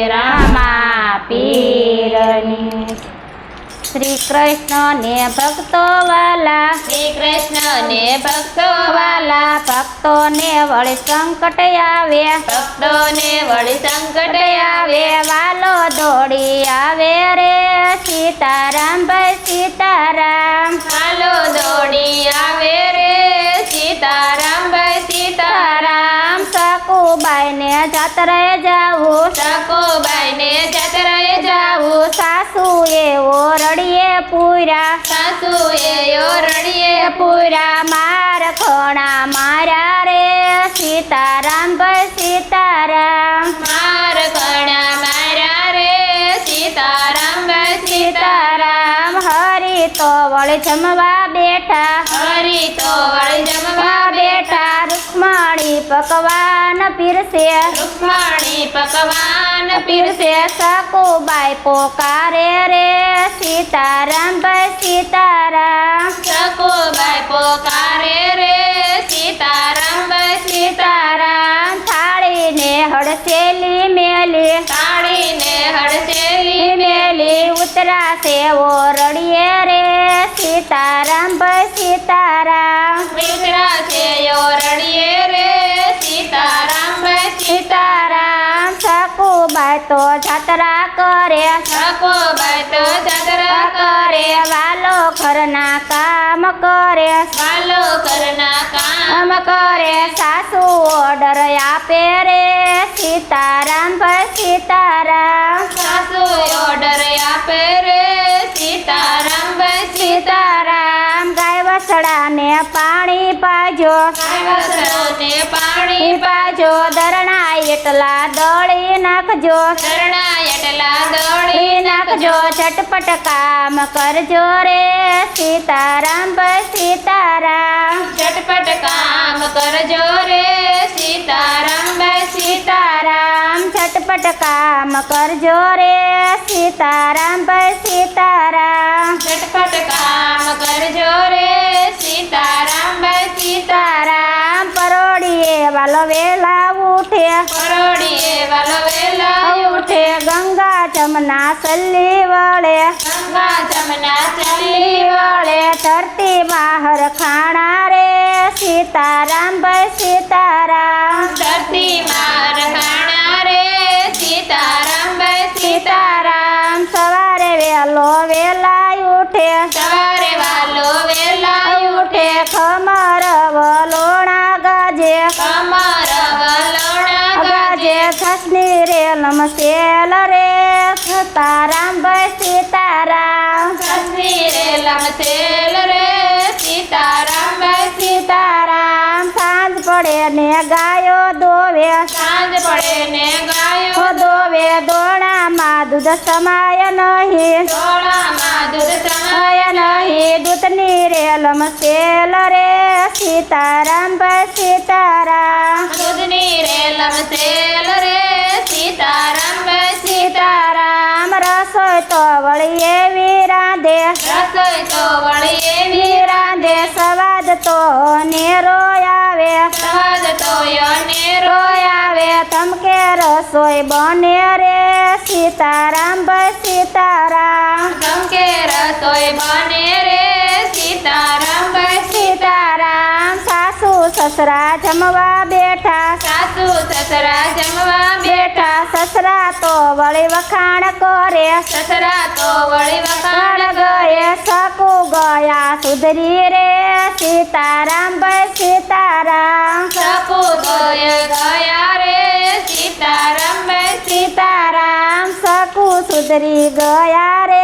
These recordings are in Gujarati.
રામા પીરની શ્રી કૃષ્ણ ને ભક્તો વાલા શ્રી કૃષ્ણ ને ભક્તો વાલા ભક્તોને વળી સંકટ આવે ભક્તોને વળી સંકટ આવે વાલો દોડી આવે રે સીતારામ ભાઈ સીતારામ હાલો દોડી આવે રે સીતારામ ભાઈ સીતારામ સકુબાઈ ને જાત્રે જાવું સકુબાઈ ને જાત્રાએ જાવું સાસુ એવો રડીએ પૂરા સાસુ એયો રડીએ પૂરા માર ખોણા મારા રે સીતારામ ભાઈ સીતારામ માર ઘણા મારા રે સીતારામ ભાઈ સીતારામ હરી તો વળી જમવા બેઠા હરી તો વળી જમવા બેઠા રૂક્ષ્મણી પકવાન પીરસે રૂક્ષ્મણી પકવાન પીરસે સકુબાઈ પોકારે રે સીતારામ ભાઈ સીતારામ સકુબાઈ પોકારે રે સીતારામ ભાઈ સીતારામ થાળીને હડસેલી મેલી તાળીને હડસેલી મેલી ઉતરા સેવો રડીએ રે સીતારામ ભાઈ સીતારામ મિત્રા છે યો રડીએ રે સીતારામ ભાઈ સીતારામ સકુબાઈ તો જાત્રા કરે સકુબાઈ તો જાત્રા કરે વાલો ઘરના કામ કરે વાલો ઘરના કામ કરે સાસુ ઓર્ડર આપે રે સીતારામ ભાઈ સીતારામ સાસુ ઓર્ડર આપે રે સીતારામ ભાઈ સીતારામ ગાય વસડાને પાણી પાજો ને પાણી પાજો દરણા એટલા દળી નાખજો શરણા એટલા દોડી ઈ નાખજો ઝટપટ કામ કરજો રે સીતારામ ભાઈ સીતારામ ઝટપટ કામ કરજો રે સીતારામ ભાઈ સીતારામ ઝટપટ કામ કરજો રે સીતારામ ભાઈ સીતારામ ઝટપટ કામ કરજો રે સીતારામ ભાઈ સીતારામ પરોડીએ વાલો વેલા ઉઠે પરોડીએ વાલો વેલા ઉઠે ગંગા જમના સલ્લી વળે ગંગા જમના ચલી વળે ધરતી બહાર ખાણા રે સીતારામ ભાઈ સીતારામ ધરતી માર ખાણા રે સીતારામ ભાઈ સીતારામ સવારે વેલો વેલા ઉઠે સવારે વાલો વેલા ઉઠે ખમર વલોણા ગાજે કમર વલોણા ગાજે ઘસની રે લમસેલ રે સીતારામ ભાઈ સીતારામ સસરી રે લમસેલ રે સીતારામ ભાઈ સીતારામ સાંજ પડે ને ગાયો દોવે સાંજ પડે ને ગાયો દોવે દોણામાં દૂધ સમાય નહીં ડોળામાં દૂધ સમાય નહીં દૂધની રે લમસેલ રે સીતારામ ભાઈ સીતારામ દૂધની રે લમસેલ રે સીતારામ ભાઈ સીતારામ રસોઈ તો વળી એવી રાંધે રસોઈ તો વળી એવી રાંધે સ્વાદ તો નેરો આવે સ્વાદ તો નેરો આવે તમકે રસોઈ બને રે સીતારામ ભાઈ સીતારામ તમકે રસોઈ બને રે સીતારામ ભાઈ સીતારામ સાસુ સસરા જમવા બેઠા સાસુ સસરા જમવા બેઠા સસરા તો વળી વખાણ કરે સસરા તો વળી વખાણ ગયે સકુ ગયા સુધરી રે સીતારામ ભાઈ સીતારામ સપુ ગયા રે સીતારામ ભાઈ સીતારામ સકુ સુધરી ગયા રે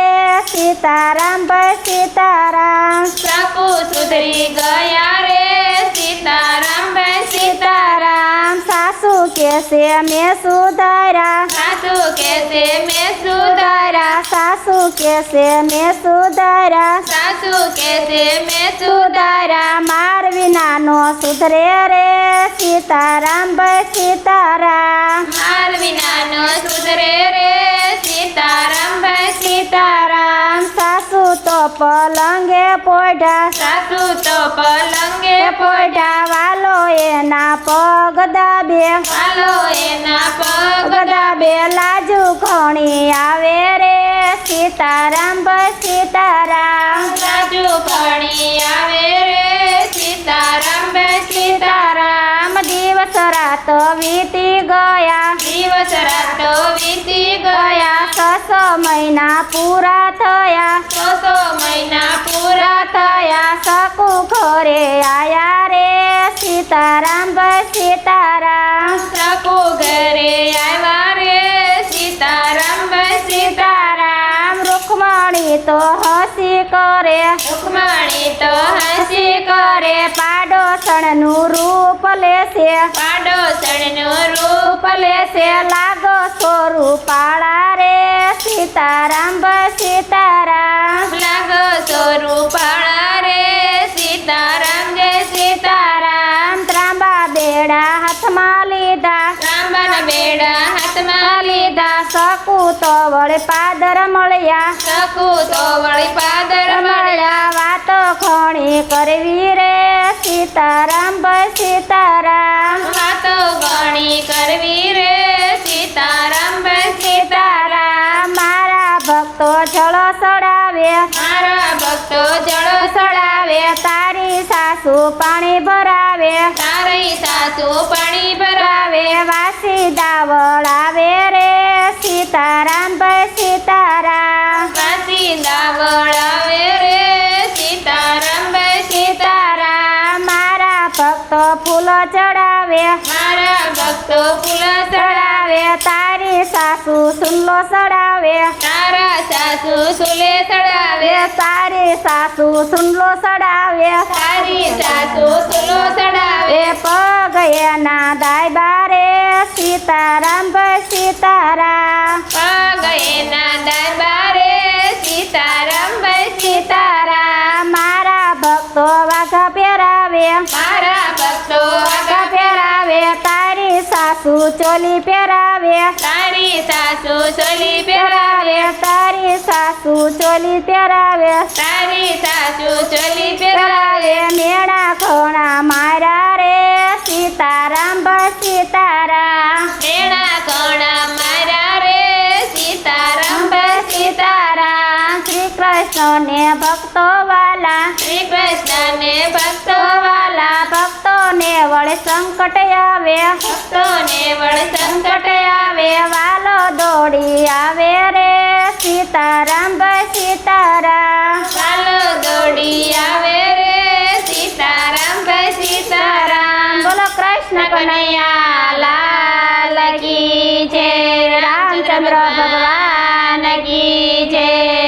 સીતારામ ભાઈ સીતારામ સપુ સુધરી ગયા રે સીતારામ ભાઈ સીતારામ સાસુ કેસે મેં સુધાર્યા સાસુ કેસે મેં સુધારા સાસુ કેસે મેં સુધાર્યા સાસુ કેસે મેં સુધારા સુધાર્યા માર વિનાનો સુધરે રે સીતારામ ભાઈ સીતારામ માર વિનાનો સુધરે રે સીતારામ ભાઈ સીતારામ સાસુ તો પલંગે પોઢા સાસુ તો પલંગે પોઢા વાલો એના પગ દાબે વાલો એના પગ દાબે બે લાજુ ઘણી આવે રે સીતારામ સીતારામ રાજુ ઘણી આવે રે સીતારામ સીતારામ દિવસ રાત વીતી ગયા દિવસ રાતો વીતી ગયા ગયા 6 મહિના પૂરા થયા 6 મહિના પૂરા થયા શકુ ઘરે આયા રે સીતારામ સીતારામ શકુ ઘરે આવ્યા રે સીતારામ સીતારામ રૂકમણી તો હસી કરે રૂકમણી તો હસી કરે પાડોશણનું રૂપ લેશે પાડોશણનું રૂપ રૂપ લેશે લાગો સ્વરૂપાળા રે સીતારામ સીતારામ લાગો સ્વરૂપાળા રે સીતારામ જય સીતારામ ત્રાંબા બેડા હાથમાં લીધા રામના બેડા હાથમાં લીધા શકુ તો વળે પાદર મળ્યા શકુ તો વળી પાદર મળ્યા મળ્યા વાતો ઘણી કરવી રે સીતારામ સીતારામ વાતો ઘણી કરવી રે સીતારામ સીતારામ મારા ભક્તો જળો ચડાવે મારા ભક્તો જળો ચડાવે તારી સાસુ પાણી ભરાવે તારી સાસુ પાણી ભરાવે ભરાવે વાસી દાવળ આવે રે સીતારામ સીતારામ વાસી દાવળ આવે રે સીતારામ સીતારામ મારા ભક્તો ફૂલો ચડાવે મારા ભક્તો ફૂલ ચડાવે ચડાવે તારી સાસુ સુનલો ચડાવે તારા સાસુ સુલે ચડાવે તારી સાસુ સુનલો ચડાવે તારી સાસુ સુલો ચડાવે એ પગ એના દાયબા રે સીતારામ સીતારામ પગ એના દરબારે સીતારામ સીતારામ મારા ભક્તો વાઘા પહેરાવે મારા ભક્તો વાઘા પહેરાવે તારી સાસુ ચોલી પહેરાવે તારી સાસુ ચોલી પહેરાવે પહેરાવે તારી સાસુ ચોલી પહેરાવે તારી સાસુ ચોલી પહેરાવે પહેરાવે મેળા ઘોણા મારા રે સીતારામ સીતારામ મેણા ઘણા મારા રે સીતારામ સીતારામ શ્રી કૃષ્ણ ને ભક્તો વાલા શ્રી કૃષ્ણ ને ભક્તો વાલા ભક્તોને વળે સંકટ આવે ભક્તોને વળ સંકટ આવે વાલો દોડી આવે રે સીતારામ સીતારામ ચાલો દોડી આવે રે સીતારામ સીતારામ બોલો કૃષ્ણ કનૈયા લાલ કી જય રામચંદ્ર ભગવાન કી જય